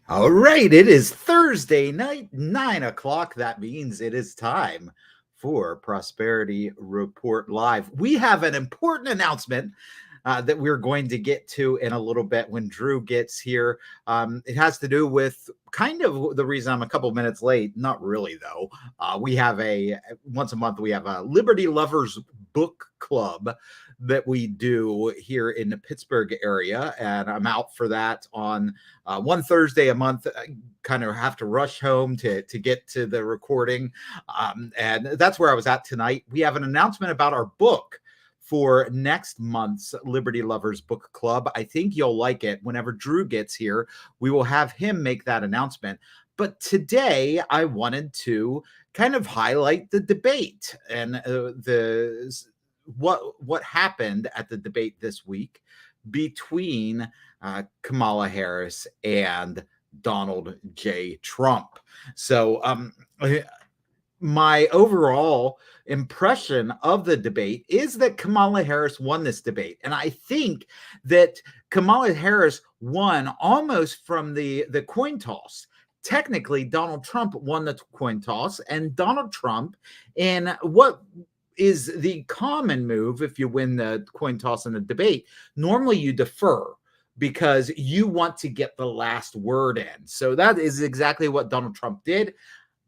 All right, it is Thursday night, 9 o'clock. That means it is time for Prosperity Report Live. We have an important announcement that we're going to get to in a little bit when Drew gets here. It has to do with kind of the reason I'm a couple minutes late. Not really, though. We have once a month, we have a Liberty Lovers Book Club that we do here in the Pittsburgh area. And I'm out for that on one Thursday a month. I kind of have to rush home to get to the recording. And that's where I was at tonight. We have an announcement about our book for next month's Liberty Lovers Book Club. I think you'll like it. Whenever Drew gets here, we will have him make that announcement. But today, I wanted to kind of highlight the debate and what happened at the debate this week between Kamala Harris and Donald J. Trump. So, my overall impression of the debate is that Kamala Harris won this debate. And I think that Kamala Harris won almost from the coin toss. Technically, Donald Trump won the coin toss, and Donald Trump, in what is the common move if you win the coin toss in the debate, normally you defer because you want to get the last word in. So that is exactly what Donald Trump did.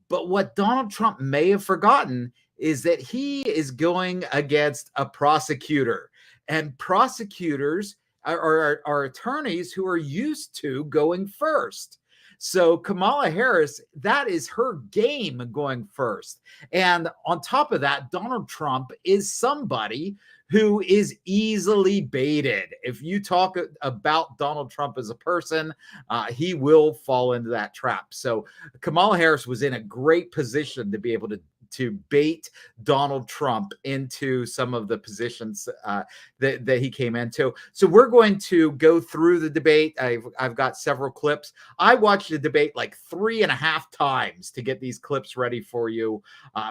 But what Donald Trump may have forgotten is that he is going against a prosecutor, and prosecutors are attorneys who are used to going first. So Kamala Harris, that is her game going first. And on top of that, Donald Trump is somebody who is easily baited. If you talk about Donald Trump as a person, he will fall into that trap. So Kamala Harris was in a great position to be able to bait Donald Trump into some of the positions that he came into. So we're going to go through the debate. I've got several clips. I watched the debate like 3.5 times to get these clips ready for you.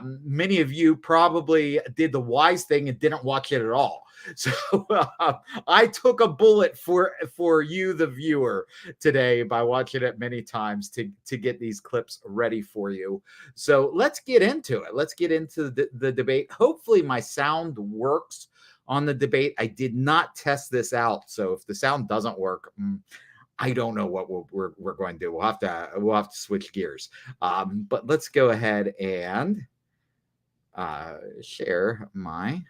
Many of you probably did the wise thing and didn't watch it at all. So I took a bullet for you, the viewer, today by watching it many times to get these clips ready for you. So let's get into it. Let's get into the debate. Hopefully my sound works on the debate. I did not test this out. So if the sound doesn't work, I don't know what we're going to do. We'll have to switch gears. But let's go ahead and share my.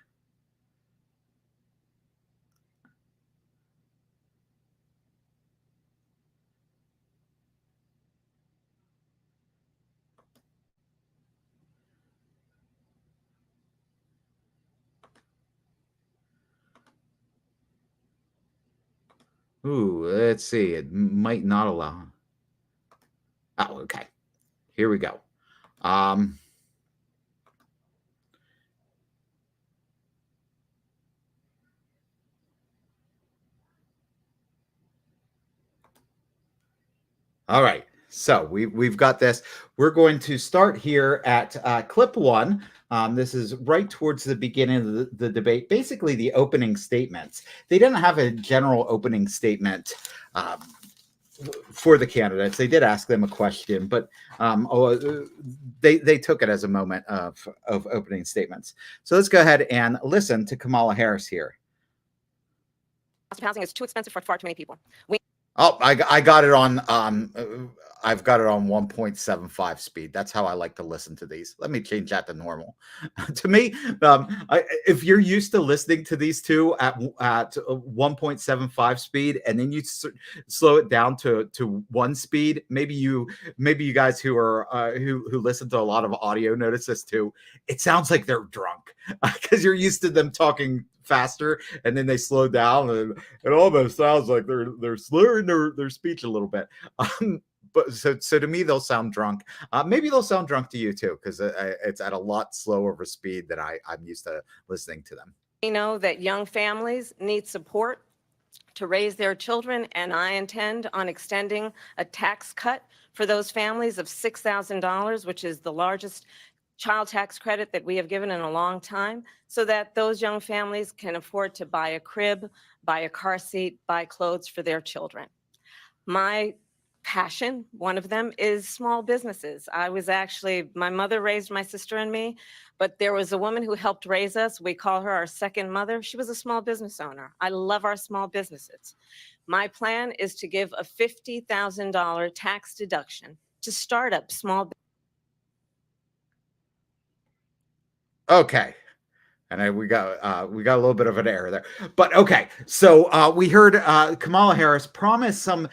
Ooh, let's see. It might not allow. Oh, okay. Here we go. All right. So we've got this. We're going to start here at clip one. This is right towards the beginning of the debate, basically the opening statements. They didn't have a general opening statement for the candidates. They did ask them a question, but they took it as a moment of opening statements. So let's go ahead and listen to Kamala Harris here. Cost of housing is too expensive for far too many people. I got it on I've got it on 1.75 speed. That's how I like to listen to these. Let me change that to normal. To me, if you're used to listening to these two at 1.75 speed, and then you slow it down to 1 speed, maybe you guys who are who listen to a lot of audio notice this too. It sounds like they're drunk because you're used to them talking faster, and then they slow down, and it almost sounds like they're slurring their speech a little bit. But so to me, they'll sound drunk. Maybe they'll sound drunk to you too, because it's at a lot slower of a speed than I'm used to listening to them. We know that young families need support to raise their children, and I intend on extending a tax cut for those families of $6,000, which is the largest child tax credit that we have given in a long time, so that those young families can afford to buy a crib, buy a car seat, buy clothes for their children. My passion. One of them is small businesses. My mother raised my sister and me, but there was a woman who helped raise us. We call her our second mother. She was a small business owner. I love our small businesses. My plan is to give a $50,000 tax deduction to start up small. Okay. And we got a little bit of an error there, but okay. So we heard Kamala Harris promise some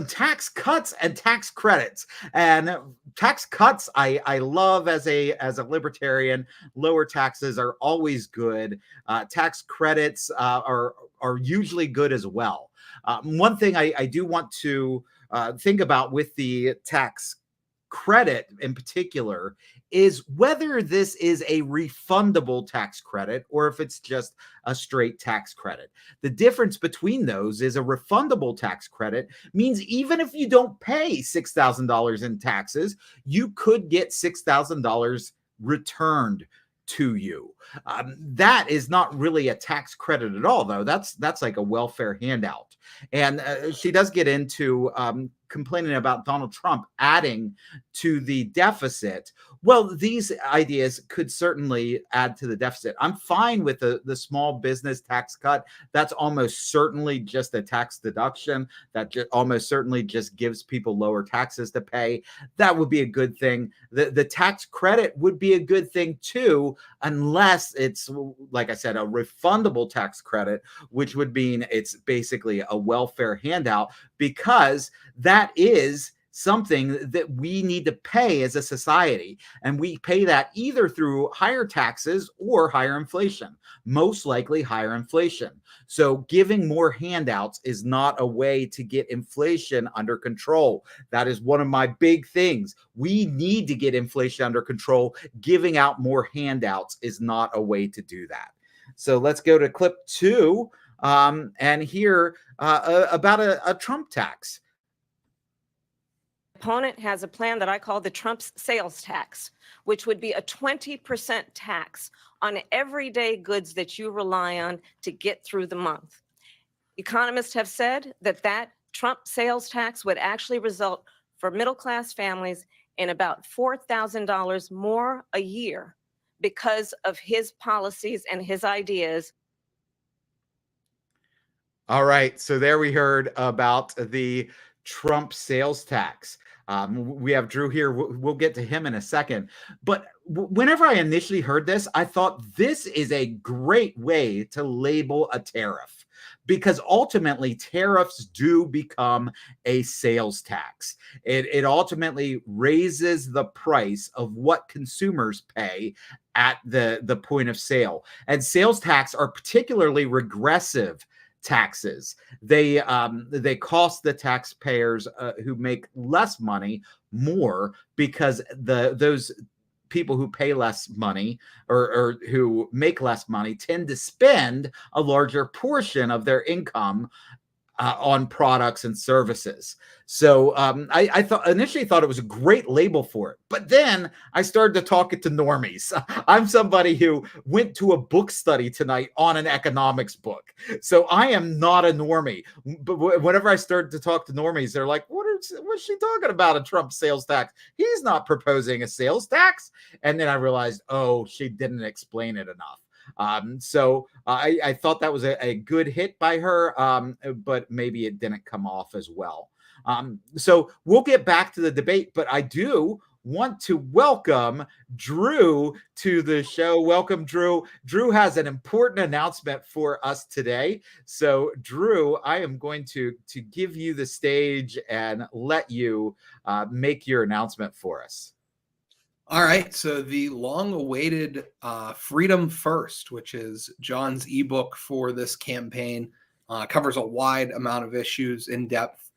tax cuts and tax credits. And tax cuts, I love as a libertarian. Lower taxes are always good. Tax credits are usually good as well. One thing I do want to think about with the tax credit in particular is whether this is a refundable tax credit or if it's just a straight tax credit. The difference between those is a refundable tax credit means even if you don't pay $6,000 in taxes, you could get $6,000 returned to you. That is not really a tax credit at all, though. That's like a welfare handout. And she does get into complaining about Donald Trump adding to the deficit. Well, these ideas could certainly add to the deficit. I'm fine with the small business tax cut. That's almost certainly just a tax deduction. That almost certainly just gives people lower taxes to pay. That would be a good thing. The tax credit would be a good thing too, unless it's, like I said, a refundable tax credit, which would mean it's basically a welfare handout, because that is something that we need to pay as a society. And we pay that either through higher taxes or higher inflation, most likely higher inflation. So giving more handouts is not a way to get inflation under control. That is one of my big things. We need to get inflation under control. Giving out more handouts is not a way to do that. So let's go to clip 2 and hear about a Trump tax. Opponent has a plan that I call the Trump's sales tax, which would be a 20% tax on everyday goods that you rely on to get through the month. Economists have said that Trump sales tax would actually result for middle-class families in about $4,000 more a year because of his policies and his ideas. All right, so there we heard about the Trump sales tax. We have Drew here. We'll get to him in a second. But whenever I initially heard this, I thought this is a great way to label a tariff, because ultimately tariffs do become a sales tax. It ultimately raises the price of what consumers pay at the point of sale. And sales tax are particularly regressive taxes. They cost the taxpayers who make less money more, because those people who pay less money or who make less money tend to spend a larger portion of their income on products and services. So I initially thought it was a great label for it, but then I started to talk it to normies. I'm somebody who went to a book study tonight on an economics book, so I am not a normie. But whenever I started to talk to normies, they're like, "What's she talking about? A Trump sales tax? He's not proposing a sales tax." And then I realized, oh, she didn't explain it enough. So I thought that was a good hit by her, but maybe it didn't come off as well. So we'll get back to the debate, but I do want to welcome Drew to the show. Welcome, Drew. Drew has an important announcement for us today. So, Drew, I am going to give you the stage and let you make your announcement for us. All right, so the long-awaited Freedom First, which is John's ebook for this campaign, covers a wide amount of issues in depth.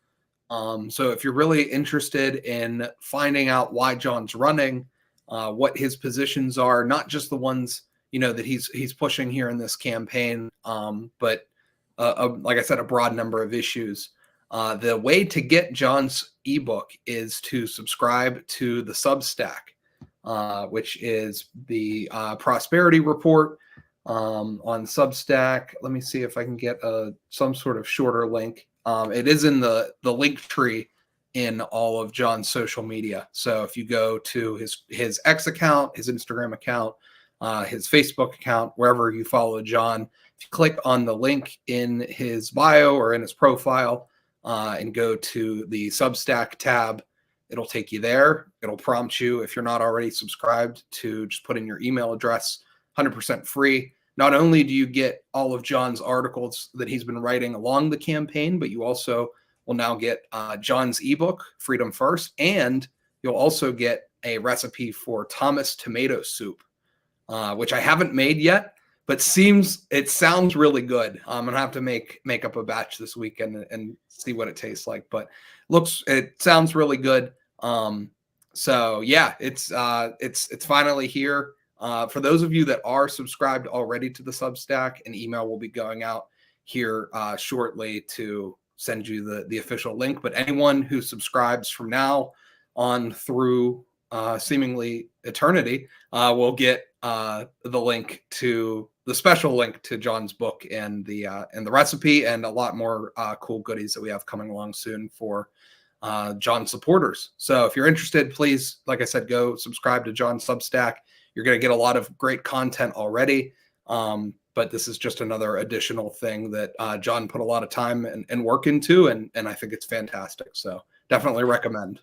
So if you're really interested in finding out why John's running, what his positions are, not just the ones that he's pushing here in this campaign, but like I said, a broad number of issues. The way to get John's ebook is to subscribe to the Substack. Which is the Prosperity Report on Substack. Let me see if I can get some sort of shorter link. It is in the link tree in all of John's social media. So if you go to his X account, his Instagram account, his Facebook account, wherever you follow John, if you click on the link in his bio or in his profile and go to the Substack tab, it'll take you there. It'll prompt you, if you're not already subscribed, to just put in your email address, 100% free. Not only do you get all of John's articles that he's been writing along the campaign, but you also will now get John's ebook, Freedom First, and you'll also get a recipe for Thomas tomato soup, which I haven't made yet, but it sounds really good. I'm gonna have to make up a batch this weekend and see what it tastes like. But it sounds really good. So yeah, it's finally here. For those of you that are subscribed already to the Substack, an email will be going out here shortly to send you the official link. But anyone who subscribes from now on through seemingly eternity will get the link to the special link to John's book and the recipe and a lot more cool goodies that we have coming along soon for John supporters. So if you're interested, please, like I said, go subscribe to John's Substack. You're going to get a lot of great content already. But this is just another additional thing that John put a lot of time and work into, and I think it's fantastic. So definitely recommend.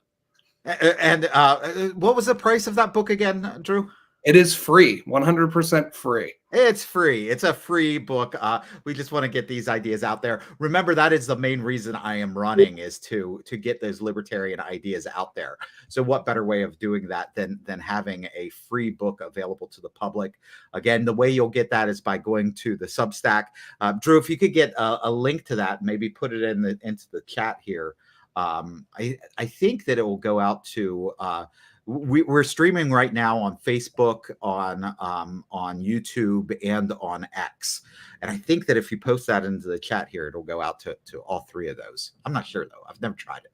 And what was the price of that book again, Drew? It is free, 100% free. It's free. It's a free book. We just want to get these ideas out there. Remember, that is the main reason I am running, is to get those libertarian ideas out there. So what better way of doing that than having a free book available to the public? Again, the way you'll get that is by going to the Substack. Drew, if you could get a link to that, maybe put it into the chat here. I think that it will go out to we're streaming right now on Facebook, on YouTube, and on X. And I think that if you post that into the chat here, it'll go out to all three of those. I'm not sure though. I've never tried it.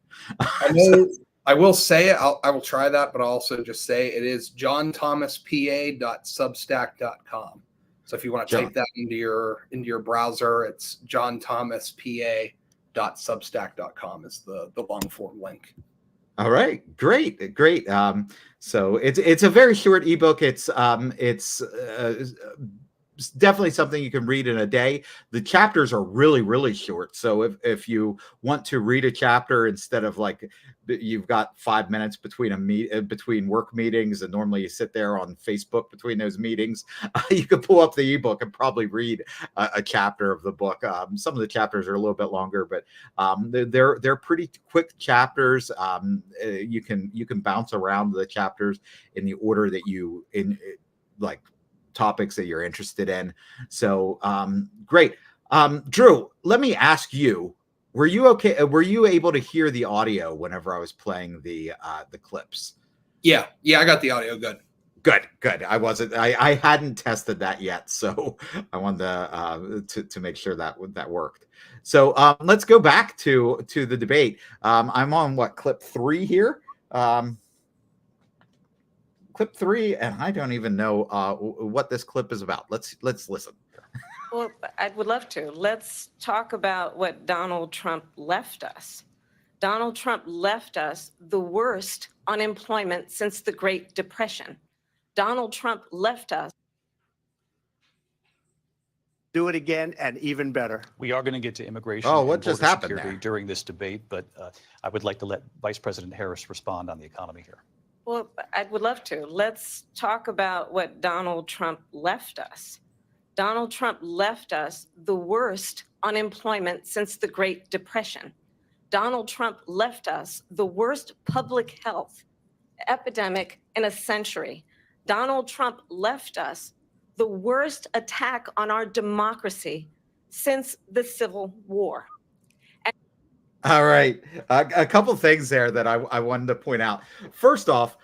I will say it. I will try that, but I'll also just say it is johnthomaspa.substack.com. So if you want to type that into your browser, it's johnthomaspa.substack.com is the long form link. All right, great. So it's a very short ebook. It's definitely something you can read in a day. The chapters are really, really short. So if you want to read a chapter instead of like you've got 5 minutes between work meetings, and normally you sit there on Facebook between those meetings, you could pull up the ebook and probably read a chapter of the book. Some of the chapters are a little bit longer, but they're pretty quick chapters. You can bounce around the chapters in the order that you like topics that you're interested in. So great. Drew, let me ask you, were you okay? Were you able to hear the audio whenever I was playing the clips? Yeah, I got the audio good. Good. I hadn't tested that yet, so I wanted to make sure that worked. So let's go back to the debate. I'm on clip 3 here. Clip 3, and I don't even know what this clip is about. Let's listen. Well, I would love to. Let's talk about what Donald Trump left us. Donald Trump left us the worst unemployment since the Great Depression. Donald Trump left us. Do it again and even better. We are going to get to immigration what just happened there? during this debate, but I would like to let Vice President Harris respond on the economy here. Well, I would love to. Let's talk about what Donald Trump left us. Donald Trump left us the worst unemployment since the Great Depression. Donald Trump left us the worst public health epidemic in a century. Donald Trump left us the worst attack on our democracy since the Civil War. All right. A couple things there that I wanted to point out. First off,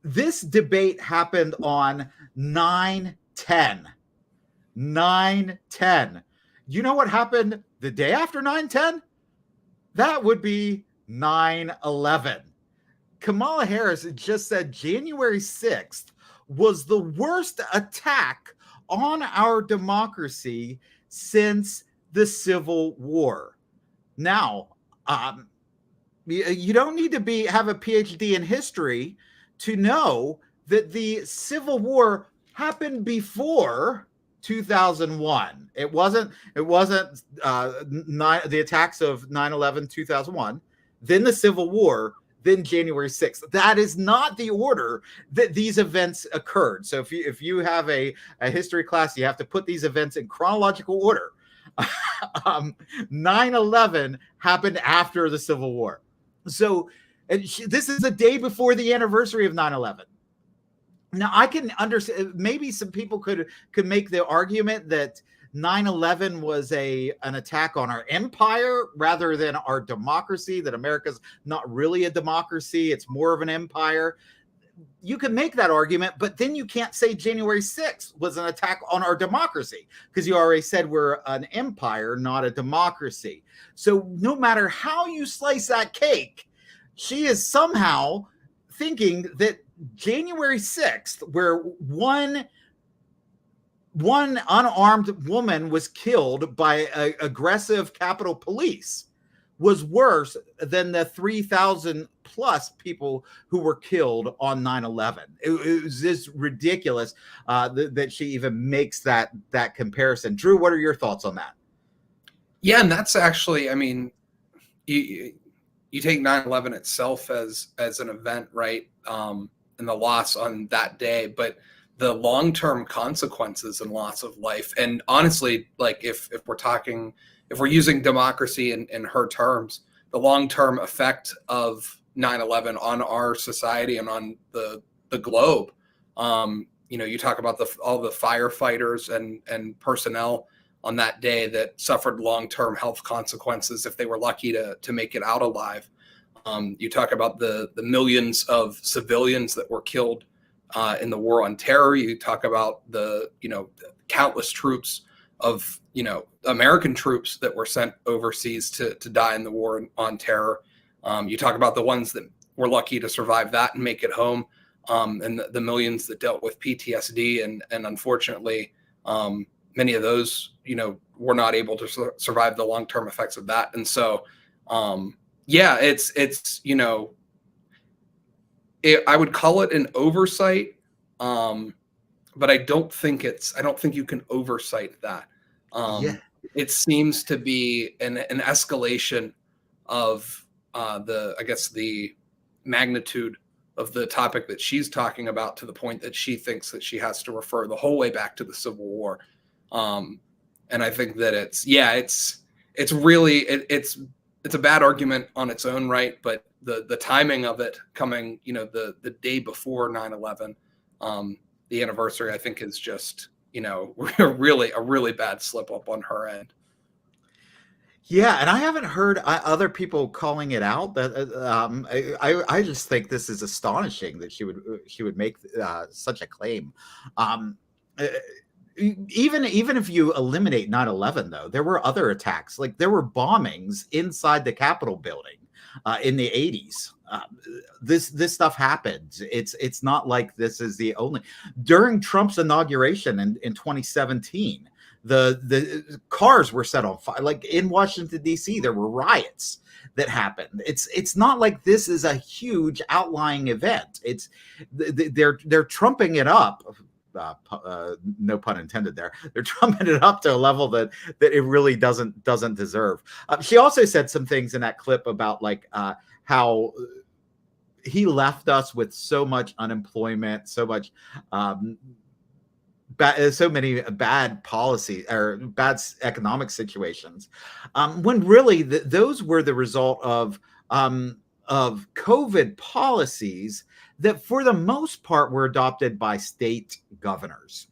this debate happened on 9/10. 9/10. You know what happened the day after 9/10? That would be 9/11. Kamala Harris just said January 6th was the worst attack on our democracy since the Civil War. Now, You don't need to have a PhD in history to know that the Civil War happened before 2001. It wasn't the attacks of 9/11 2001, then the Civil War, then January 6th. That is not the order that these events occurred. So if you have a history class, you have to put these events in chronological order. 9/11 happened after the Civil War. So this is the day before the anniversary of 9/11. Now I can understand, maybe some people could make the argument that 9/11 was an attack on our empire rather than our democracy, that America's not really a democracy, it's more of an empire. You can make that argument, but then you can't say January 6th was an attack on our democracy, because you already said we're an empire, not a democracy. So no matter how you slice that cake, she is somehow thinking that January 6th, where one unarmed woman was killed by aggressive Capitol Police, was worse than the 3,000 plus people who were killed on 9/11. It was just ridiculous that she even makes that comparison. Drew, what are your thoughts on that? Yeah, and that's actually, I mean, you take 9/11 itself as an event, right? And the loss on that day, but the long-term consequences and loss of life. And honestly, like if we're using democracy in her terms, the long-term effect of 9/11 on our society and on the globe. You talk about all the firefighters and personnel on that day that suffered long-term health consequences if they were lucky to make it out alive. You talk about the millions of civilians that were killed in the war on terror. You talk about the countless troops of American troops that were sent overseas to die in the war on terror. You talk about the ones that were lucky to survive that and make it home, and the millions that dealt with PTSD, and unfortunately, many of those were not able to survive the long-term effects of that. And so, yeah, it's I would call it an oversight, but I don't think you can oversight that. It seems to be an escalation of the magnitude of the topic that she's talking about, to the point that she thinks that she has to refer the whole way back to the Civil War. And I think that it's a bad argument on its own right, but the timing of it coming, the day before 9/11, the anniversary, I think is just, a really bad slip up on her end. Yeah, and I haven't heard other people calling it out. That I just think this is astonishing that she would make such a claim. Even if you eliminate 9/11, though, there were other attacks. Like there were bombings inside the Capitol building in the 80s. This stuff happens. It's not like this is the only. During Trump's inauguration in 2017, the cars were set on fire. Like in Washington D.C., there were riots that happened. It's not like this is a huge outlying event. They're trumping it up. No pun intended there. They're trumping it up to a level that it really doesn't deserve. She also said some things in that clip about like how he left us with so much unemployment, so much so many bad policies or bad economic situations, when really those were the result of COVID policies that for the most part were adopted by state governors.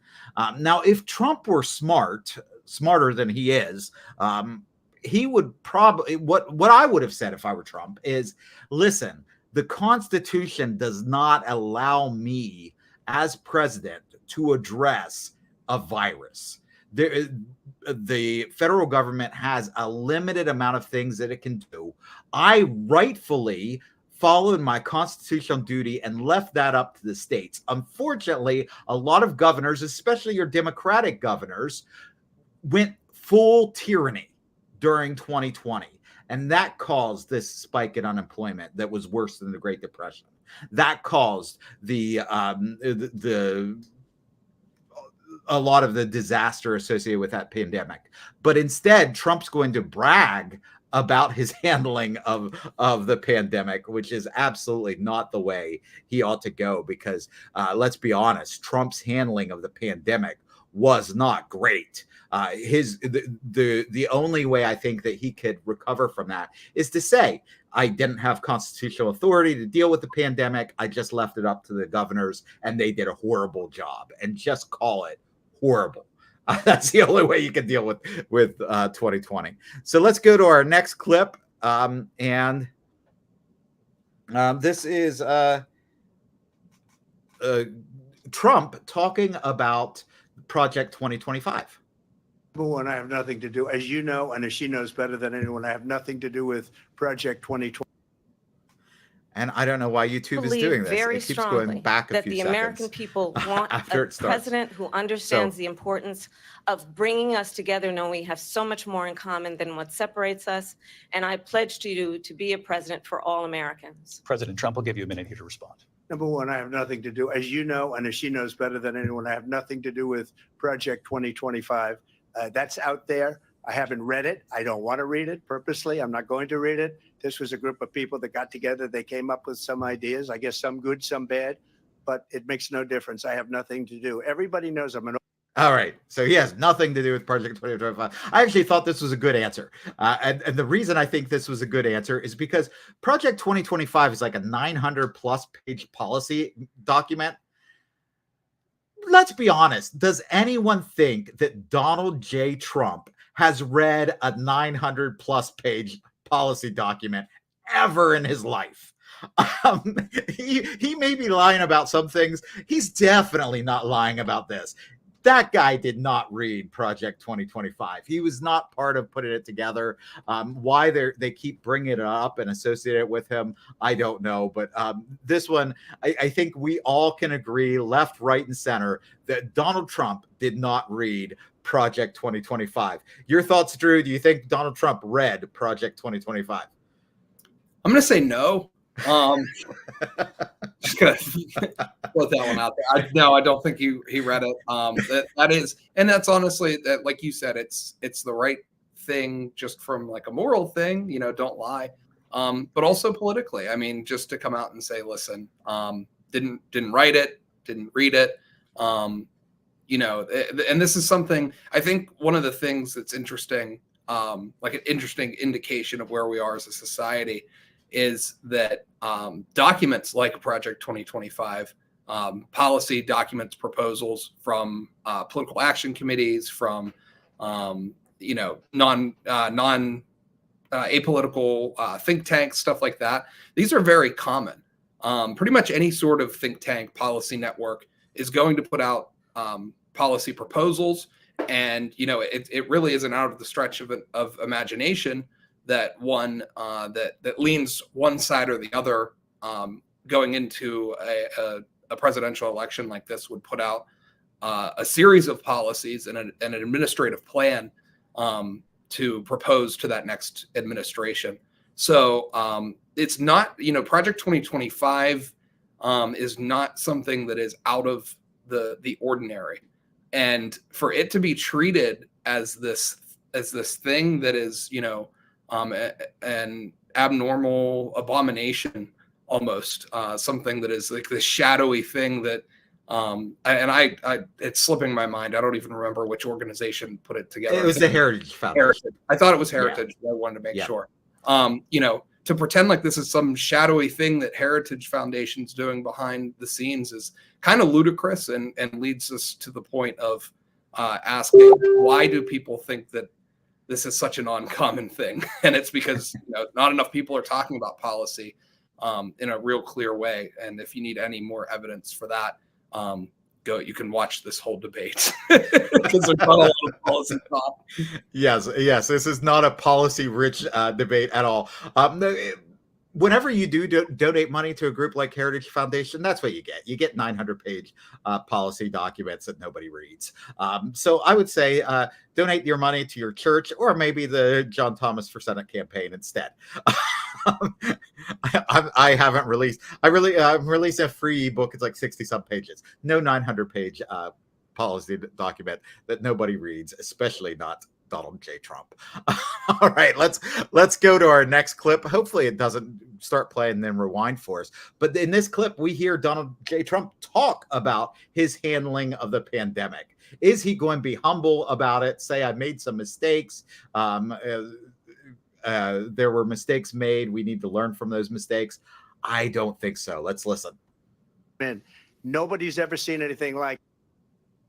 Now, if Trump were smarter than he is, he would probably, what I would have said if I were Trump is, listen, the Constitution does not allow me as president to address a virus. The federal government has a limited amount of things that it can do. I rightfully followed my constitutional duty and left that up to the states. Unfortunately, a lot of governors, especially your Democratic governors, went full tyranny during 2020. And that caused this spike in unemployment that was worse than the Great Depression. That caused a lot of the disaster associated with that pandemic. But instead, Trump's going to brag about his handling of the pandemic, which is absolutely not the way he ought to go, because let's be honest, Trump's handling of the pandemic was not great. The only way I think that he could recover from that is to say, I didn't have constitutional authority to deal with the pandemic. I just left it up to the governors and they did a horrible job, and just call it horrible. That's the only way you can deal with 2020. So let's go to our next clip. This is Trump talking about Project 2025. Number one, I have nothing to do, as you know, and as she knows better than anyone, I have nothing to do with Project 2020. And I don't know why YouTube is doing this. Very It keeps strongly going back a that few the American seconds people want after a it starts. president who understands the importance of bringing us together, knowing we have so much more in common than what separates us. And I pledge to you to be a president for all Americans. President Trump will give you a minute here to respond. Number one, I have nothing to do, as you know, and as she knows better than anyone, I have nothing to do with Project 2025. That's out there. I haven't read it. I don't want to read it purposely. I'm not going to read it. This was a group of people that got together. They came up with some ideas, I guess some good, some bad, but it makes no difference. I have nothing to do. Everybody knows I'm an. All right. So he has nothing to do with Project 2025. I actually thought this was a good answer. And the reason I think this was a good answer is because Project 2025 is like a 900 plus page policy document. Let's be honest. Does anyone think that Donald J. Trump has read a 900 plus page policy document ever in his life? He may be lying about some things. He's definitely not lying about this. That guy did not read Project 2025. He was not part of putting it together. Why they keep bringing it up and associate it with him, I don't know. But this one, I think we all can agree, left, right, and center, that Donald Trump did not read Project 2025. Your thoughts, Drew? Do you think Donald Trump read Project 2025? I'm going to say no. Just gonna put that one out there. I don't think he read it. That is, and that's honestly that, like you said, it's the right thing, just from like a moral thing. Don't lie, but also politically. I mean, just to come out and say, listen, didn't write it, didn't read it. And this is something I think one of the things that's interesting, like an interesting indication of where we are as a society, is that documents like Project 2025, policy documents, proposals from political action committees, from apolitical think tanks, stuff like that. These are very common. Pretty much any sort of think tank, policy network is going to put out policy proposals, and it really isn't out of the stretch of imagination that one that leans one side or the other going into a presidential election like this would put out a series of policies and an administrative plan to propose to that next administration. So it's not, Project 2025 is not something that is out of the ordinary, and for it to be treated as this thing that is an abnormal abomination, almost something that is like this shadowy thing that it's slipping my mind. I don't even remember which organization put it together. It was the Heritage Foundation. I thought it was Heritage. Yeah. I wanted to make sure. To pretend like this is some shadowy thing that Heritage Foundation's doing behind the scenes is kind of ludicrous, and leads us to the point of asking, why do people think that this is such an uncommon thing? And it's because not enough people are talking about policy in a real clear way. And if you need any more evidence for that, you can watch this whole debate, because there's not a lot of policy talk. Yes, this is not a policy-rich debate at all. whenever you donate money to a group like Heritage Foundation, that's what you get. You get 900-page policy documents that nobody reads. So I would say donate your money to your church, or maybe the John Thomas for Senate campaign instead. I haven't released. I'm releasing a free ebook. It's like 60-some pages. No 900-page policy document that nobody reads, especially not Donald J. Trump. All right, let's go to our next clip. Hopefully it doesn't start playing and then rewind for us. But in this clip, we hear Donald J. Trump talk about his handling of the pandemic. Is he going to be humble about it? Say, I made some mistakes. There were mistakes made. We need to learn from those mistakes. I don't think so. Let's listen. Man, nobody's ever seen anything like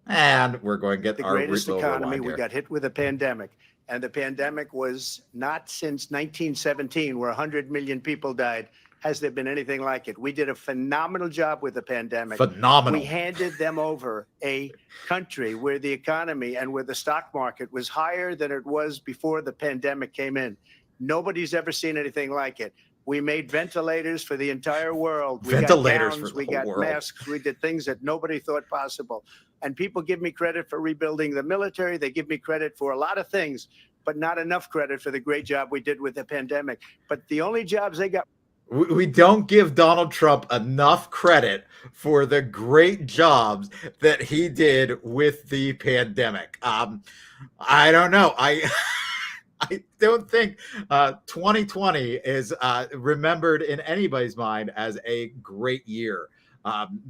And we're going to get the our greatest little economy. rewind We here. got hit with a pandemic, and the pandemic was not since 1917, where 100 million people died. Has there been anything like it? We did a phenomenal job with the pandemic. Phenomenal. We handed them over a country where the economy and where the stock market was higher than it was before the pandemic came in. Nobody's ever seen anything like it. We made ventilators for the entire world. We Ventilators got gowns, for the we whole got world. masks. We did things that nobody thought possible. And people give me credit for rebuilding the military. They give me credit for a lot of things, but not enough credit for the great job we did with the pandemic. But the only jobs they got. We don't give Donald Trump enough credit for the great jobs that he did with the pandemic. I don't know. I don't think 2020 is remembered in anybody's mind as a great year.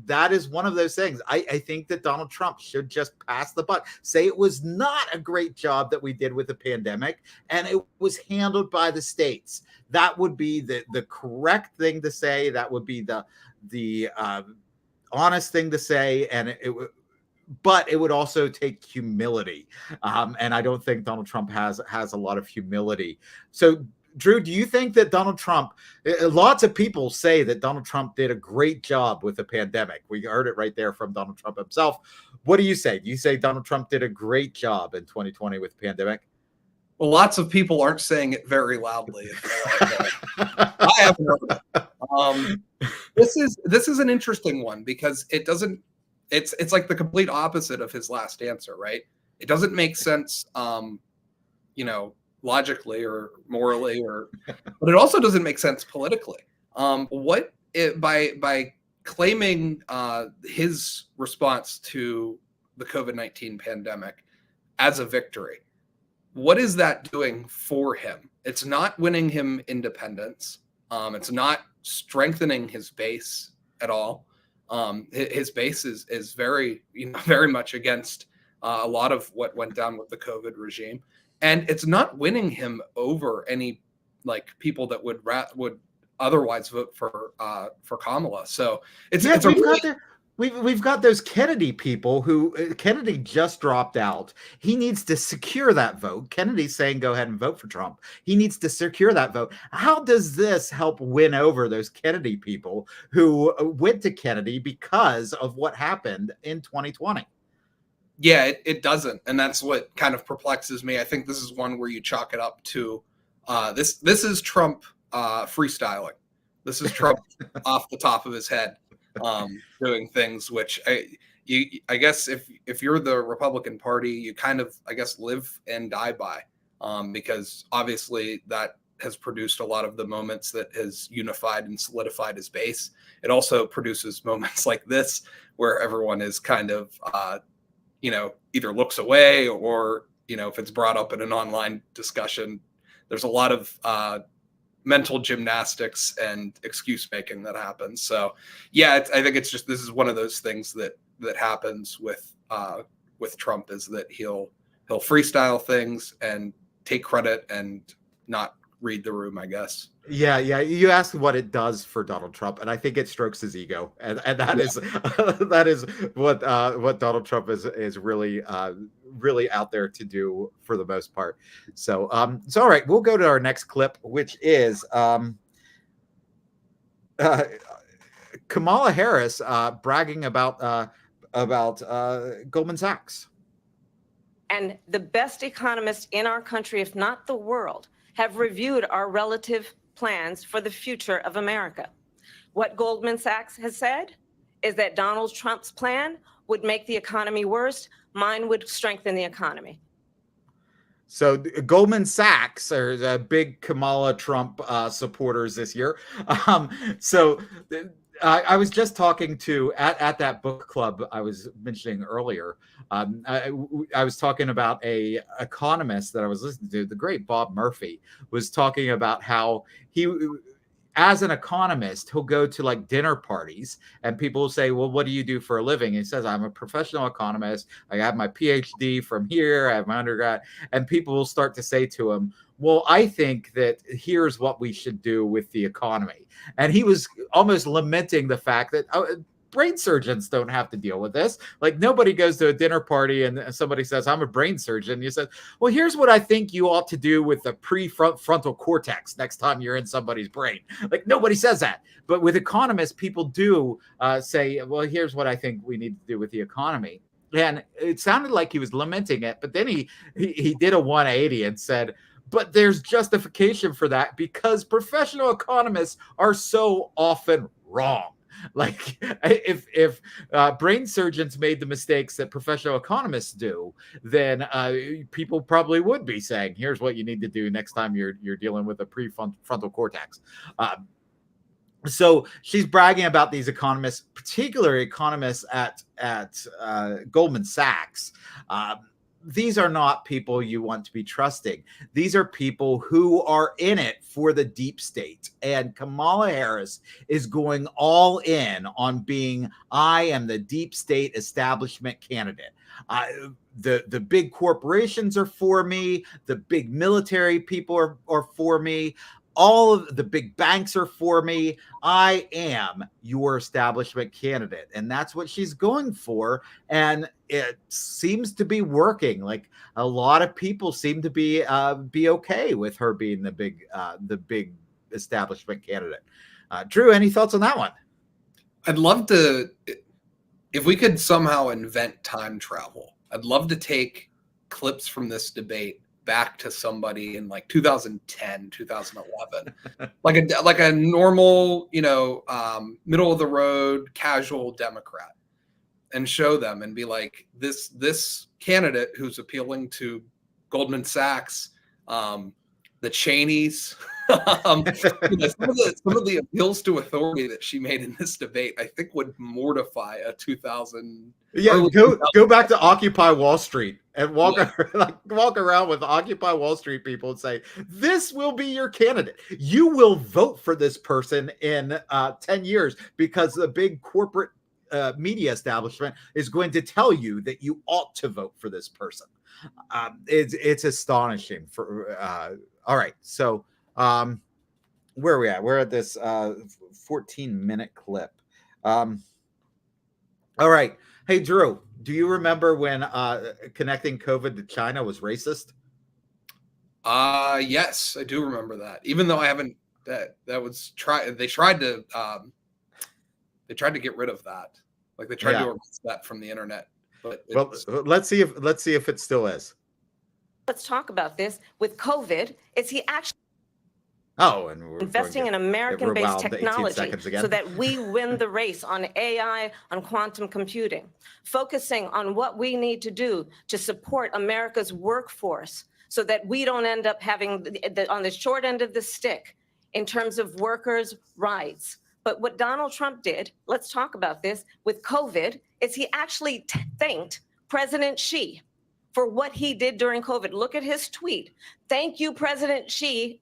That is one of those things. I think that Donald Trump should just pass the buck. Say it was not a great job that we did with the pandemic, and it was handled by the states. That would be the correct thing to say. That would be the honest thing to say, and but it would also take humility. And I don't think Donald Trump has a lot of humility. So, Drew, do you think that Donald Trump, lots of people say that Donald Trump did a great job with the pandemic. We heard it right there from Donald Trump himself. What do you say? Do you say Donald Trump did a great job in 2020 with the pandemic? Well, lots of people aren't saying it very loudly. I haven't heard it. This is an interesting one because it doesn't. It's like the complete opposite of his last answer, right? It doesn't make sense, logically or morally, but it also doesn't make sense politically. By claiming his response to the COVID-19 pandemic as a victory, what is that doing for him? It's not winning him independence. It's not strengthening his base at all. His base is very much against a lot of what went down with the COVID regime, and it's not winning him over any people that would otherwise vote for Kamala. So we've got those Kennedy people who Kennedy just dropped out. He needs to secure that vote. Kennedy's saying go ahead and vote for Trump. He needs to secure that vote. How does this help win over those Kennedy people who went to Kennedy because of what happened in 2020? Yeah, it doesn't. And that's what kind of perplexes me. I think this is one where you chalk it up to this is Trump freestyling. This is Trump off the top of his head. Doing things which I guess if you're the Republican Party, you kind of live and die by, because obviously that has produced a lot of the moments that has unified and solidified his base. It also produces moments like this where everyone is kind of either looks away or if it's brought up in an online discussion, there's a lot of mental gymnastics and excuse making that happens. So yeah, I think it's just, this is one of those things that happens with Trump, is that he'll freestyle things and take credit and not read the room, I guess. Yeah. You asked what it does for Donald Trump, and I think it strokes his ego, and that is that is what Donald Trump is really out there to do for the most part. So all right, we'll go to our next clip, which is Kamala Harris bragging about Goldman Sachs. And the best economists in our country, if not the world, have reviewed our relative plans for the future of America. What Goldman Sachs has said is that Donald Trump's plan would make the economy worse. Mine would strengthen the economy. So Goldman Sachs are the big Kamala Trump supporters this year. I was just talking to at that book club I was mentioning earlier. I was talking about a economist that I was listening to. The great Bob Murphy was talking about how he, as an economist, he'll go to like dinner parties and people will say, well, what do you do for a living? And he says, I'm a professional economist. I have my PhD from here. I have my undergrad. And people will start to say to him, well, I think that here's what we should do with the economy. And he was almost lamenting the fact that brain surgeons don't have to deal with this. Like nobody goes to a dinner party and somebody says, I'm a brain surgeon. You said, well, here's what I think you ought to do with the prefrontal cortex next time you're in somebody's brain. Like nobody says that. But with economists, people do say, well, here's what I think we need to do with the economy. And it sounded like he was lamenting it. But then he did a 180 and said, but there's justification for that because professional economists are so often wrong. Like if brain surgeons made the mistakes that professional economists do, then people probably would be saying, here's what you need to do next time you're dealing with a prefrontal cortex. So she's bragging about these economists, particularly economists at Goldman Sachs. These are not people you want to be trusting. These are people who are in it for the deep state. And Kamala Harris is going all in on being, I am the deep state establishment candidate. The big corporations are for me. The big military people are for me. All of the big banks are for me. I am your establishment candidate. And that's what she's going for. And it seems to be working. Like a lot of people seem to be okay with her being the big establishment candidate. Drew, any thoughts on that one? I'd love to, if we could somehow invent time travel, I'd love to take clips from this debate back to somebody in like 2010, 2011, like a normal, middle of the road, casual Democrat, and show them and be like, this candidate who's appealing to Goldman Sachs, the Cheneys, some of the appeals to authority that she made in this debate, I think would mortify a 2000. Yeah, go back to Occupy Wall Street and walk around with Occupy Wall Street people and say, this will be your candidate. You will vote for this person in 10 years because the big corporate media establishment is going to tell you that you ought to vote for this person. It's astonishing. All right, so where are we at? We're at this 14-minute clip. All right. Hey, Drew, do you remember when connecting COVID to China was racist? Yes, I do remember that. Even though I haven't, that was they tried to get rid of that. Like they tried to erase that from the internet. But let's see if it still is. Let's talk about this. With COVID, is he actually and we're investing in American-based technology so that we win the race on AI, on quantum computing, focusing on what we need to do to support America's workforce so that we don't end up having on the short end of the stick in terms of workers' rights. But what Donald Trump did, let's talk about this, with COVID, is he actually thanked President Xi for what he did during COVID. Look at his tweet. Thank you, President Xi, !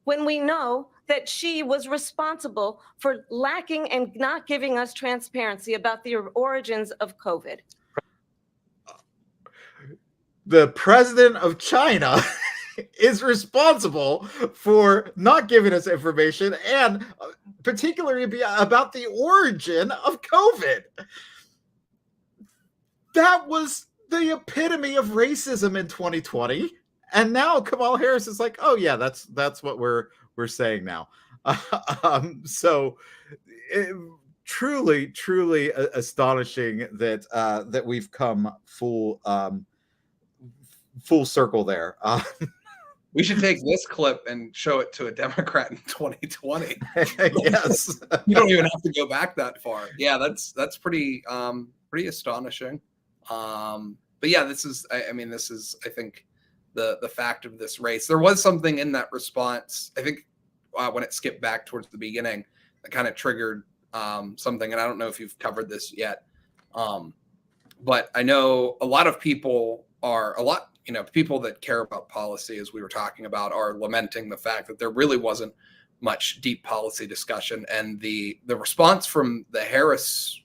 When we know that Xi was responsible for lacking and not giving us transparency about the origins of COVID. The president of China is responsible for not giving us information and particularly about the origin of COVID. That was the epitome of racism in 2020. And now Kamala Harris is like, oh yeah, that's what we're saying now. Truly astonishing that we've come full circle there. We should take this clip and show it to a Democrat in 2020. Yes. You don't even have to go back that far. Yeah, that's pretty astonishing. But yeah, this is I think the fact of this race. There was something in that response, I think, when it skipped back towards the beginning, that kind of triggered something. And I don't know if you've covered this yet, but I know a lot of people people that care about policy, as we were talking about, are lamenting the fact that there really wasn't much deep policy discussion. And the response from the Harris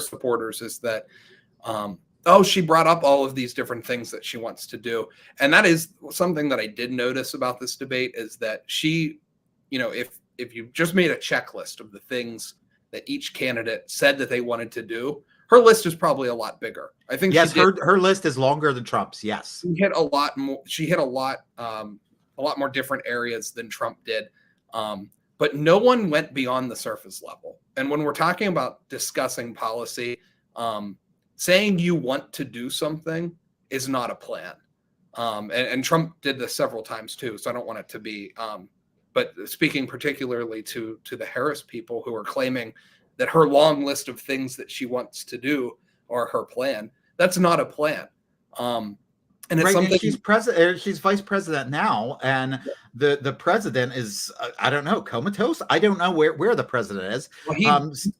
supporters is that, she brought up all of these different things that she wants to do. And that is something that I did notice about this debate, is that she, if you just made a checklist of the things that each candidate said that they wanted to do, her list is probably a lot bigger. I think yes, her list is longer than Trump's. Yes, she hit a lot more. She hit a lot more different areas than Trump did. But no one went beyond the surface level. And when we're talking about discussing policy, saying you want to do something is not a plan. And Trump did this several times too. So I don't want it to be. But speaking particularly to the Harris people who are claiming that her long list of things that she wants to do are her plan, that's not a plan. And it's something. And she's president. She's vice president now, and the president is I don't know, comatose. I don't know where the president is. Well, he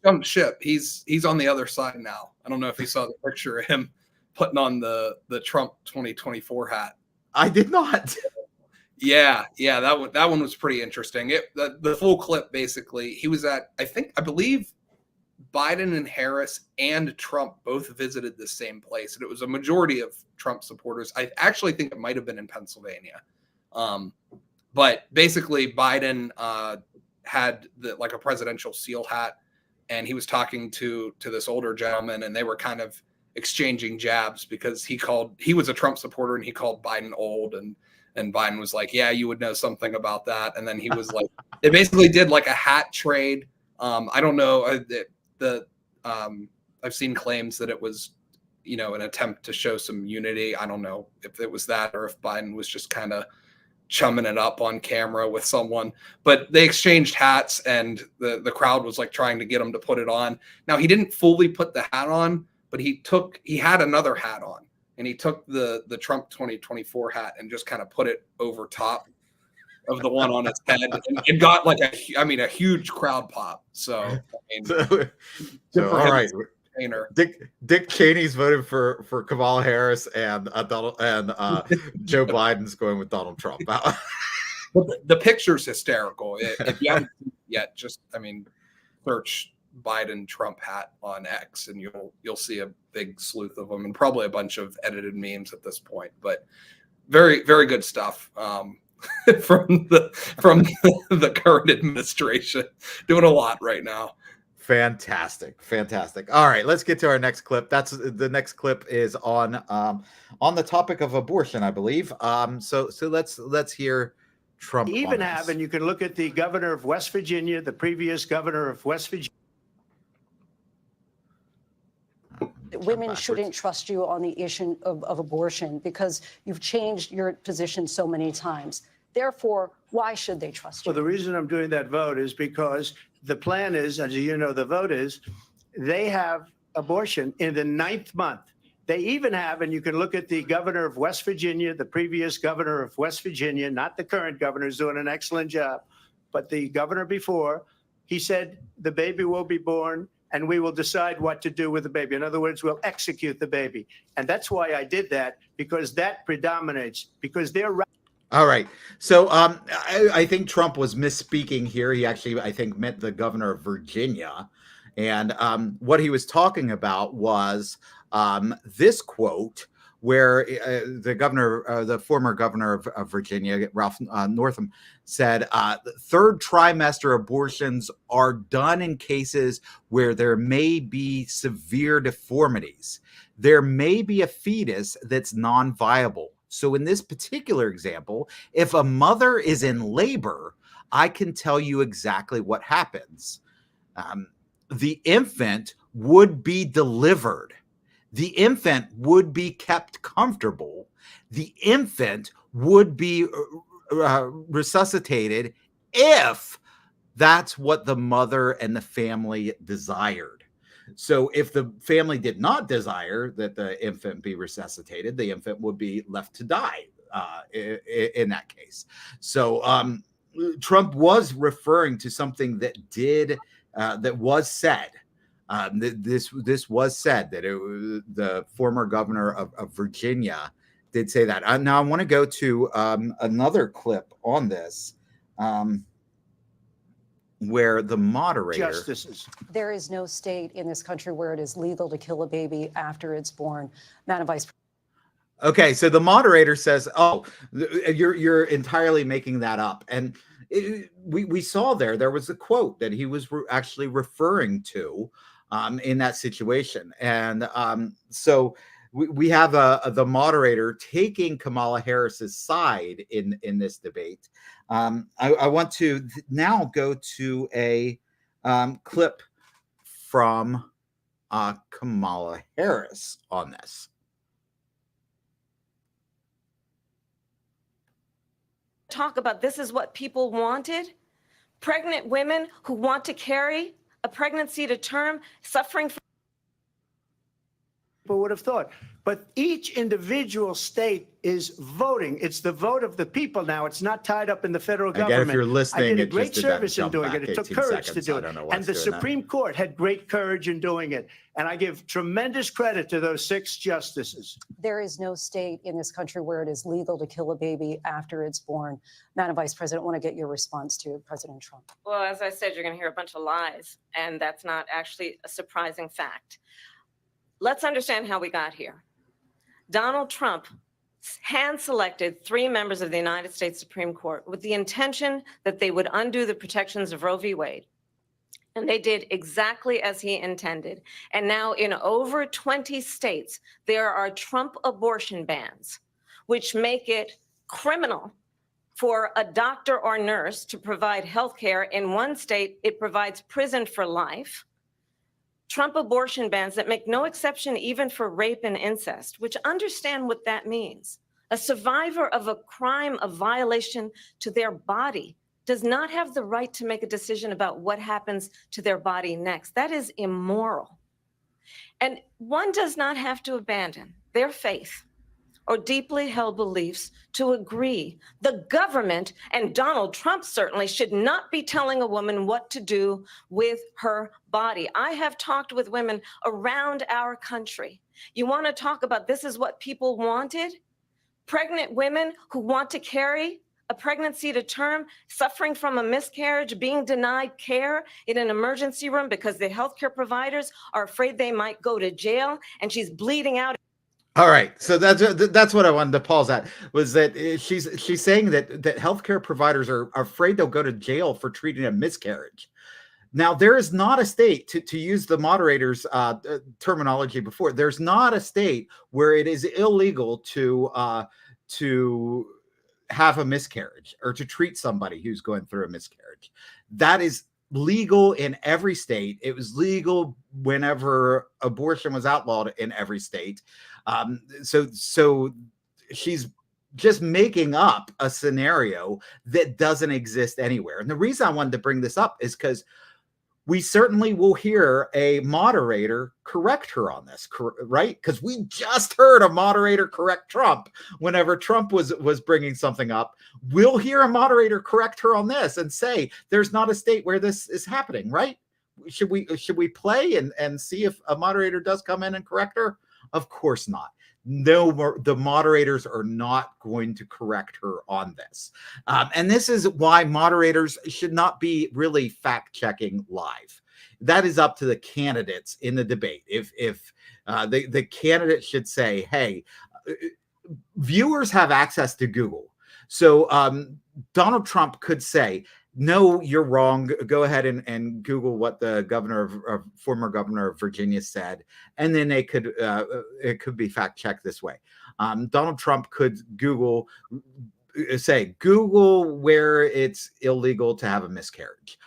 jumped ship. He's on the other side now. I don't know if you saw the picture of him putting on the Trump 2024 hat. I did not. Yeah, that one was pretty interesting. The full clip, basically, he was at, I believe Biden and Harris and Trump both visited the same place, and it was a majority of Trump supporters. I actually think it might have been in Pennsylvania. But basically Biden had a presidential seal hat, and he was talking to this older gentleman, and they were kind of exchanging jabs because he was a Trump supporter and he called Biden old, and Biden was like, yeah, you would know something about that. And then he was like, they basically did like a hat trade. I don't know. I've seen claims that it was, an attempt to show some unity. I don't know if it was that or if Biden was just kind of chumming it up on camera with someone, but they exchanged hats, and the crowd was like trying to get him to put it on. Now, he didn't fully put the hat on, but he had another hat on. And he took the Trump 2024 hat and just kind of put it over top of the one on his head. And it got like a huge crowd pop. So, all right. Dick Cheney's voted for Kamala Harris, and Joe Biden's going with Donald Trump. The picture's hysterical. If you haven't seen it yet, search Biden Trump hat on X, and you'll see a big sleuth of them, and probably a bunch of edited memes at this point. But very, very good stuff from the current administration, doing a lot right now. Fantastic. All right, let's get to our next clip. The next clip is on the topic of abortion, I believe. So let's hear Trump. And you can look at the governor of West Virginia, the previous governor of West Virginia. Women shouldn't trust you on the issue of abortion because you've changed your position so many times. Therefore, why should they trust you? Well, the reason I'm doing that vote is because the plan is, as you know, the vote is, they have abortion in the 9th month. They even have, and you can look at the governor of West Virginia, the previous governor of West Virginia, not the current governor, who's doing an excellent job, but the governor before, he said the baby will be born and we will decide what to do with the baby. In other words, we'll execute the baby. And that's why I did that, because that predominates, because they're right. All right. So I think Trump was misspeaking here. He actually, I think, meant the governor of Virginia. And what he was talking about was this quote where the former governor of Virginia, Ralph Northam, said, third trimester abortions are done in cases where there may be severe deformities. There may be a fetus that's non-viable. So in this particular example, if a mother is in labor, I can tell you exactly what happens. The infant would be delivered. The infant would be kept comfortable. The infant would be resuscitated if that's what the mother and the family desired. So if the family did not desire that the infant be resuscitated, the infant would be left to die in that case. So Trump was referring to something that that was said. This was said that the former governor of Virginia did say that. Now I want to go to another clip on this. Where the moderator Justices. There is no state in this country where it is legal to kill a baby after it's born. Madam Vice Okay, so the moderator says, "Oh, you're entirely making that up," and we saw there was a quote that he was actually referring to in that situation, and so we have the moderator taking Kamala Harris's side in this debate. I want to now go to a clip from Kamala Harris on this. Talk about this is what people wanted. Pregnant women who want to carry a pregnancy to term, suffering from. People would have thought. But each individual state is voting. It's the vote of the people now. It's not tied up in the federal government. Again, if you're listening, I did a it just great did that service in jump doing back it. It took 18 courage to seconds. do I it. don't know why And it's the doing that. Supreme Court had great courage in doing it. And I give tremendous credit to those 6 justices. There is no state in this country where it is legal to kill a baby after it's born. Madam Vice President, I want to get your response to President Trump. Well, as I said, you're going to hear a bunch of lies, and that's not actually a surprising fact. Let's understand how we got here. Donald Trump hand-selected 3 members of the United States Supreme Court with the intention that they would undo the protections of Roe v. Wade. And they did exactly as he intended. And now in over 20 states, there are Trump abortion bans, which make it criminal for a doctor or nurse to provide health care. In one state, it provides prison for life. Trump abortion bans that make no exception even for rape and incest, which understand what that means. A survivor of a crime of violation to their body does not have the right to make a decision about what happens to their body next. That is immoral. And one does not have to abandon their faith or deeply held beliefs to agree. The government, and Donald Trump certainly, should not be telling a woman what to do with her body. I have talked with women around our country. You want to talk about this is what people wanted? Pregnant women who want to carry a pregnancy to term, suffering from a miscarriage, being denied care in an emergency room because the healthcare providers are afraid they might go to jail, and she's bleeding out. All right, so that's what I wanted to pause at, was that she's saying that healthcare providers are afraid they'll go to jail for treating a miscarriage. Now, there is not a state, to use the moderator's terminology before, there's not a state where it is illegal to have a miscarriage or to treat somebody who's going through a miscarriage. That is legal in every state. It was legal whenever abortion was outlawed in every state. So she's just making up a scenario that doesn't exist anywhere. And the reason I wanted to bring this up is because we certainly will hear a moderator correct her on this, right? Because we just heard a moderator correct Trump whenever Trump was bringing something up. We'll hear a moderator correct her on this and say there's not a state where this is happening, right? Should we play and see if a moderator does come in and correct her? Of course not. No, the moderators are not going to correct her on this. And this is why moderators should not be really fact-checking live. That is up to the candidates in the debate. If the candidate should say, hey, viewers have access to Google. So Donald Trump could say, no, you're wrong. Go ahead and Google what the former governor of Virginia said, and then it could be fact checked this way. Donald Trump could Google where it's illegal to have a miscarriage.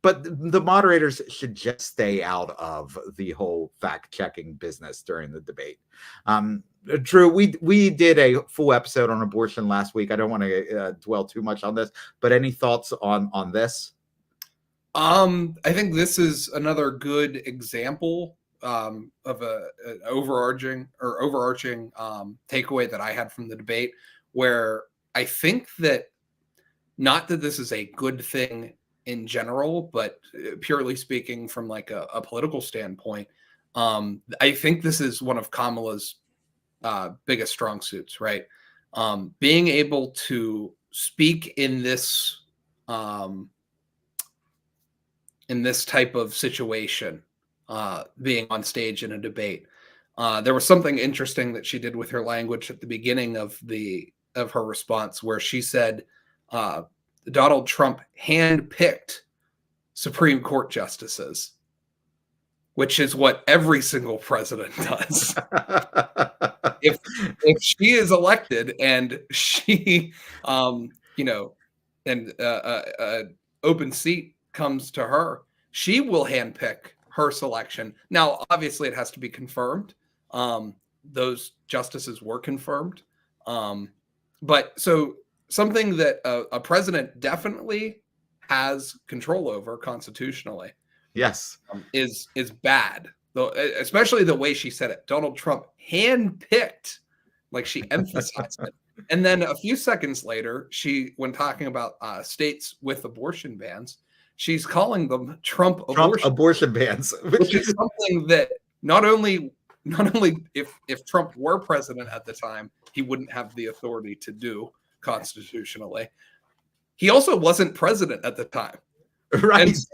but the moderators should just stay out of the whole fact-checking business during the debate. Drew, we did a full episode on abortion last week. I don't want to dwell too much on this, but any thoughts on this? I think this is another good example of an overarching takeaway that I had from the debate, where I think that, not that this is a good thing in general, but purely speaking from like a political standpoint, I think this is one of Kamala's biggest strong suits, right? Being able to speak in this type of situation, being on stage in a debate. There was something interesting that she did with her language at the beginning of her response, where she said Donald Trump handpicked Supreme Court justices, which is what every single president does. if she is elected and she, and open seat comes to her, she will handpick her selection. Now, obviously, it has to be confirmed. Those justices were confirmed. But so something that a president definitely has control over constitutionally, Yes, is bad. Though, especially the way she said it. Donald Trump handpicked, like she emphasized it. And then a few seconds later, when talking about states with abortion bans, she's calling them Trump abortion bans, which is something that not only if Trump were president at the time, he wouldn't have the authority to do constitutionally. He also wasn't president at the time. right? And so,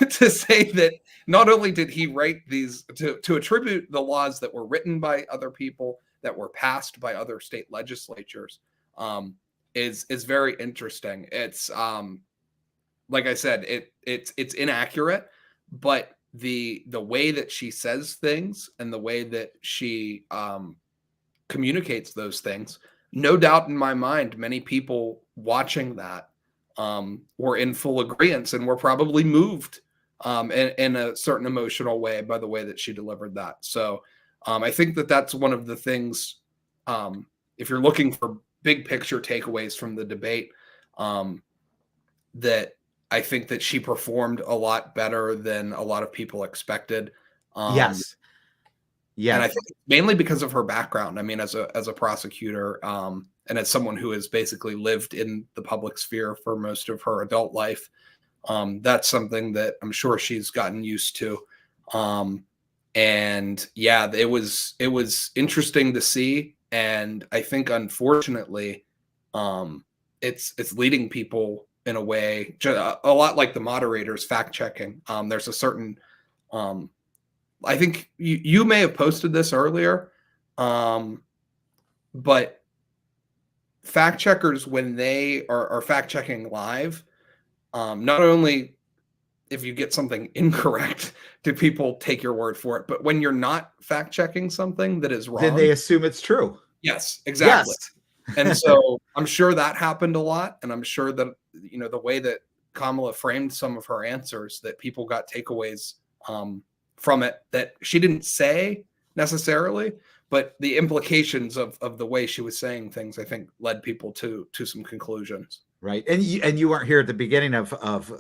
to say that not only did he write these, to attribute the laws that were written by other people, that were passed by other state legislatures, is very interesting. It's like I said, it's inaccurate, but the way that she says things and the way that she communicates those things, no doubt in my mind, many people watching that were in full agreement and were probably moved in a certain emotional way by the way that she delivered that. So I think that that's one of the things, if you're looking for big picture takeaways from the debate, that I think that she performed a lot better than a lot of people expected. Yes. And I think mainly because of her background. I mean, as a prosecutor, and as someone who has basically lived in the public sphere for most of her adult life, that's something that I'm sure she's gotten used to. And yeah, it was interesting to see. And I think, unfortunately, it's leading people in a way, a lot like the moderators fact checking. There's a certain, I think you may have posted this earlier, but fact checkers, when they are fact checking live, not only if you get something incorrect, do people take your word for it, but when you're not fact checking something that is wrong, then they assume it's true. Yes, exactly. Yes. And so I'm sure that happened a lot. And I'm sure that, the way that Kamala framed some of her answers, that people got takeaways from it that she didn't say necessarily, but the implications of the way she was saying things, I think, led people to some conclusions. Right. And you weren't here at the beginning of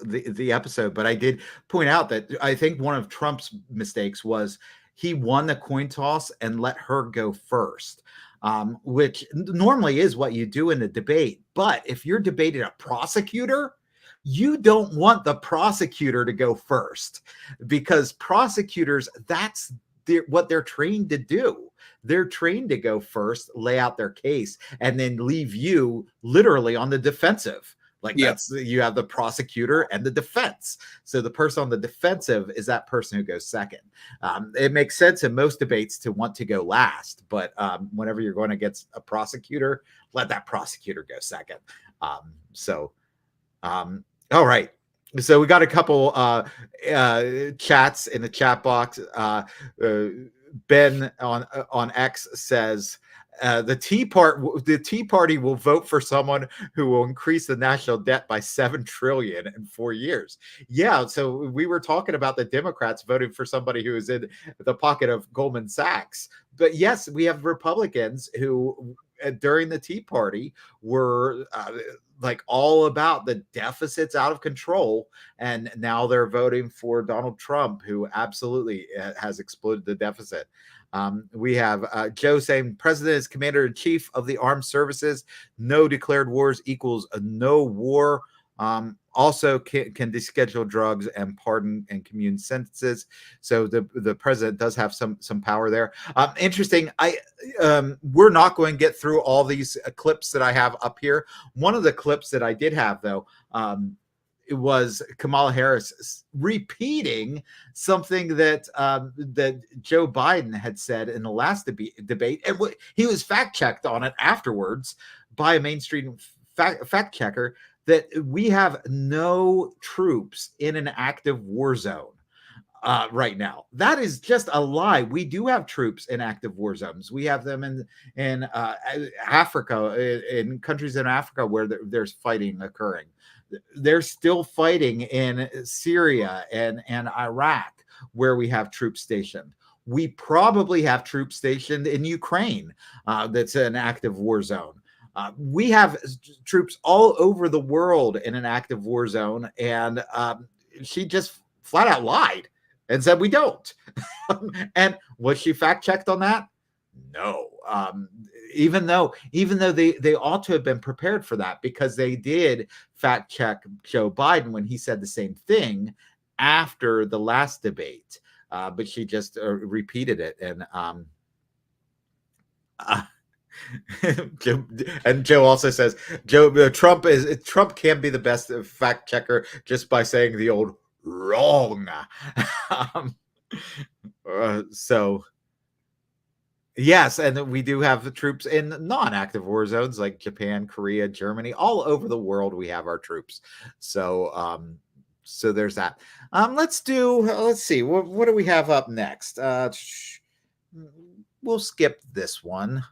the episode, but I did point out that I think one of Trump's mistakes was he won the coin toss and let her go first, which normally is what you do in the debate. But if you're debating a prosecutor, you don't want the prosecutor to go first, because prosecutors, that's what they're trained to do. They're trained to go first, lay out their case, and then leave you literally on the defensive. That's, you have the prosecutor and the defense. So the person on the defensive is that person who goes second. It makes sense in most debates to want to go last, but whenever you're going against a prosecutor, let that prosecutor go second. All right. So we got a couple chats in the chat box. Ben on X says, the Tea Party will vote for someone who will increase the national debt by $7 trillion in 4 years. Yeah, so we were talking about the Democrats voting for somebody who is in the pocket of Goldman Sachs, but yes, we have Republicans who during the Tea Party were like all about the deficits out of control, and now they're voting for Donald Trump, who absolutely has exploded the deficit. We have Joe saying president is commander in chief of the armed services. No declared wars equals a no war. Also can deschedule drugs and pardon and commune sentences. So the president does have some power there. Interesting. We're not going to get through all these clips that I have up here. One of the clips that I did have though, it was Kamala Harris repeating something that that Joe Biden had said in the last debate, and he was fact checked on it afterwards by a mainstream fact checker, that we have no troops in an active war zone right now. That is just a lie. We do have troops in active war zones. We have them in Africa, in countries in Africa where there's fighting occurring. They're still fighting in Syria and Iraq, where we have troops stationed. We probably have troops stationed in Ukraine, that's an active war zone. We have troops all over the world in an active war zone, and she just flat out lied and said we don't. And was she fact checked on that? No. Even though they ought to have been prepared for that, because they did fact check Joe Biden when he said the same thing after the last debate, but she just repeated it. And Joe also says Trump can be the best fact checker just by saying the old wrong. So yes, and we do have the troops in non-active war zones like Japan, Korea, Germany, all over the world. We have our troops. So so there's that. Let's see. What do we have up next? We'll skip this one.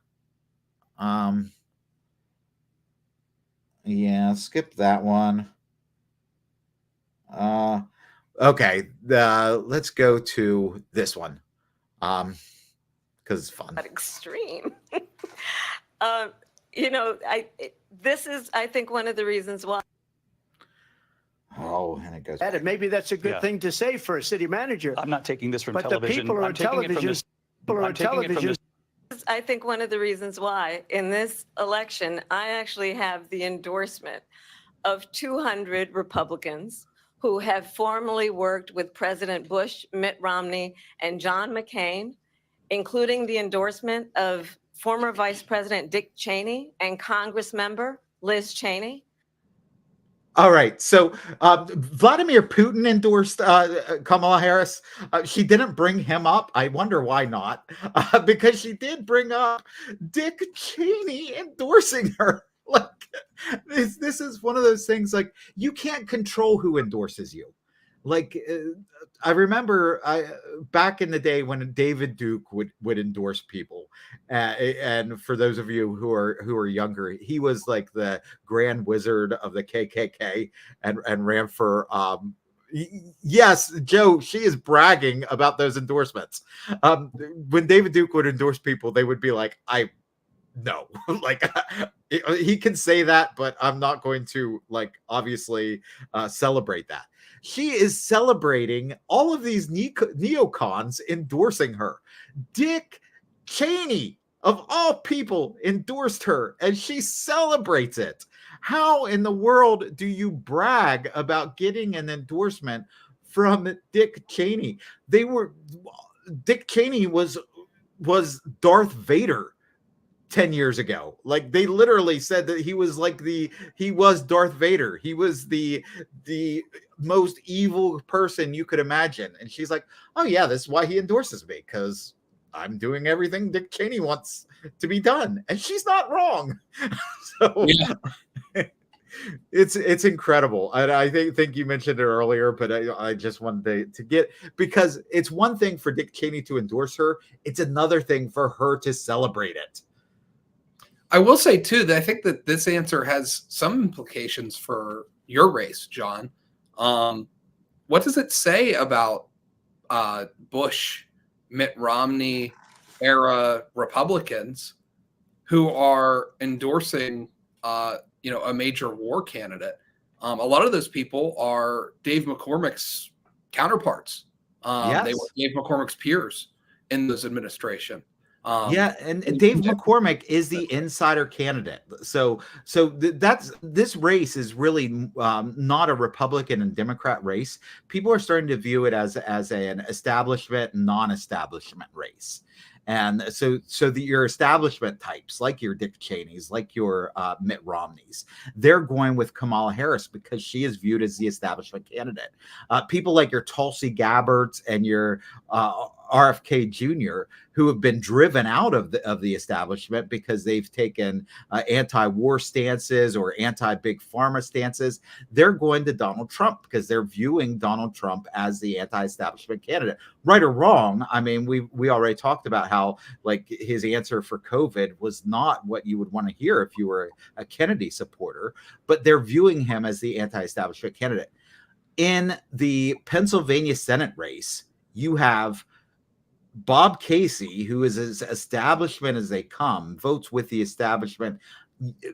Yeah, skip that one. Okay, let's go to this one. Because it's fun. Extreme. This is, I think, one of the reasons why. Oh, and it goes. And maybe that's a good Yeah. thing to say for a city manager. I'm not taking this from But the television. people who are I'm taking it from television- this. People who are I'm taking it from television. this. I think one of the reasons why in this election, I actually have the endorsement of 200 Republicans who have formerly worked with President Bush, Mitt Romney, and John McCain, including the endorsement of former Vice President Dick Cheney and Congress member Liz Cheney. All right. So Vladimir Putin endorsed Kamala Harris. She didn't bring him up. I wonder why not, because she did bring up Dick Cheney endorsing her. Like this is one of those things, like you can't control who endorses you. Like I remember back in the day when David Duke would endorse people, and for those of you who are younger, he was like the Grand Wizard of the KKK and ran for. Yes, Joe, she is bragging about those endorsements. When David Duke would endorse people, they would be like, no, like he can say that, but I'm not going to obviously celebrate that. She is celebrating all of these neocons endorsing her. Dick Cheney, of all people, endorsed her, and she celebrates it. How in the world do you brag about getting an endorsement from Dick Cheney? Dick Cheney was Darth Vader 10 years ago. Like they literally said that he was Darth Vader. He was the most evil person you could imagine. And she's like, oh yeah, this is why he endorses me, because I'm doing everything Dick Cheney wants to be done. And she's not wrong. So yeah. It's incredible. And I think you mentioned it earlier, but I just wanted to get, because it's one thing for Dick Cheney to endorse her. It's another thing for her to celebrate it. I will say too that I think that this answer has some implications for your race, John. What does it say about Bush, Mitt Romney era Republicans who are endorsing, a major war candidate? A lot of those people are Dave McCormick's counterparts. They were Dave McCormick's peers in this administration. And Dave McCormick is the insider candidate. So this race is really not a Republican and Democrat race. People are starting to view it as an establishment, non-establishment race. And so your establishment types, like your Dick Cheneys, like your Mitt Romneys, they're going with Kamala Harris because she is viewed as the establishment candidate. People like your Tulsi Gabbards and your RFK Jr., who have been driven out of the establishment because they've taken anti-war stances or anti-big pharma stances, they're going to Donald Trump because they're viewing Donald Trump as the anti-establishment candidate. Right or wrong, I mean, we already talked about how like his answer for COVID was not what you would want to hear if you were a Kennedy supporter, but they're viewing him as the anti-establishment candidate. In the Pennsylvania Senate race, you have Bob Casey, who is as establishment as they come, votes with the establishment,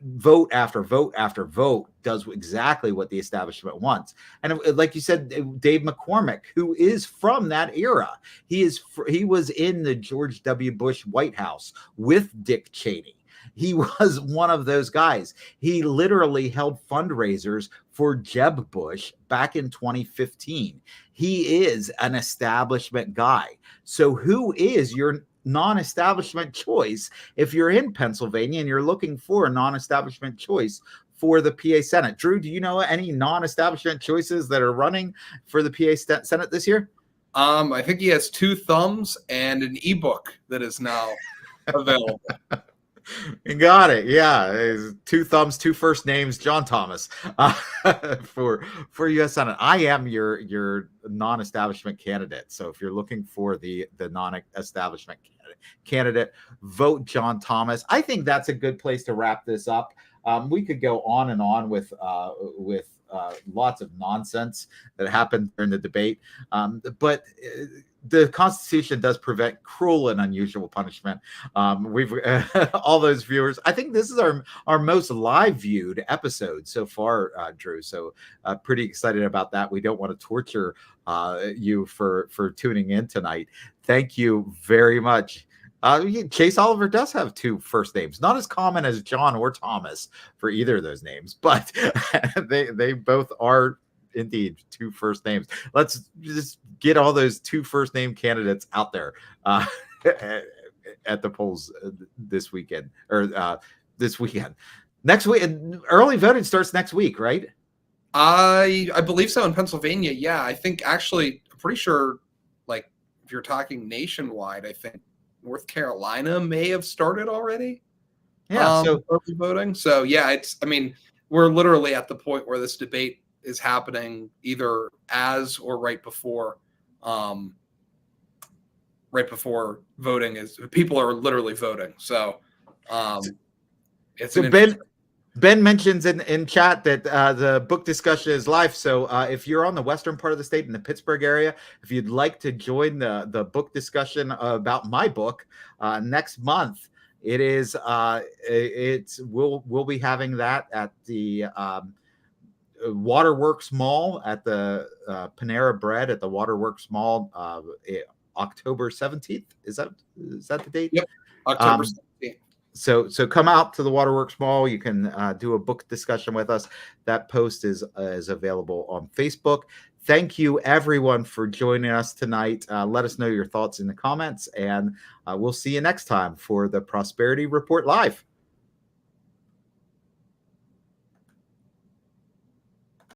vote after vote after vote, does exactly what the establishment wants. And like you said, Dave McCormick, who is from that era, he was in the George W. Bush White House with Dick Cheney. He was one of those guys. He literally held fundraisers for Jeb Bush back in 2015. He is an establishment guy. So who is your non-establishment choice if you're in Pennsylvania and you're looking for a non-establishment choice for the PA Senate? Drew, do you know any non-establishment choices that are running for the PA Senate this year? I think he has 2 thumbs and an ebook that is now available. You got it. Yeah, 2 thumbs, 2 first names, John Thomas, for U.S. Senate. I am your non-establishment candidate. So if you're looking for the non-establishment candidate, vote John Thomas. I think that's a good place to wrap this up. We could go on and on with lots of nonsense that happened during the debate, but the Constitution does prevent cruel and unusual punishment. We've all those viewers. I think this is our most live viewed episode so far, Drew. So pretty excited about that. We don't want to torture you for tuning in tonight. Thank you very much. Chase Oliver does have 2 first names, not as common as John or Thomas for either of those names, but they both are indeed 2 first names. Let's just get all those 2 first name candidates out there at the polls this weekend or this weekend. Next week, early voting starts next week, right? I believe so in Pennsylvania. Yeah, I think actually, I'm pretty sure. Like, if you're talking nationwide, I think North Carolina may have started already. Yeah, so early voting. So yeah, we're literally at the point where this debate is happening either as or right before voting is. People are literally voting. So it's so Ben mentions in chat that the book discussion is live. So if you're on the western part of the state in the Pittsburgh area, if you'd like to join the book discussion about my book next month, we'll be having that at the Waterworks Mall at the Panera Bread at the Waterworks Mall, October 17th. Is that the date? Yep, October 17th. So come out to the Waterworks Mall. You can do a book discussion with us. That post is available on Facebook. Thank you, everyone, for joining us tonight. Let us know your thoughts in the comments, and we'll see you next time for the Prosperity Report Live.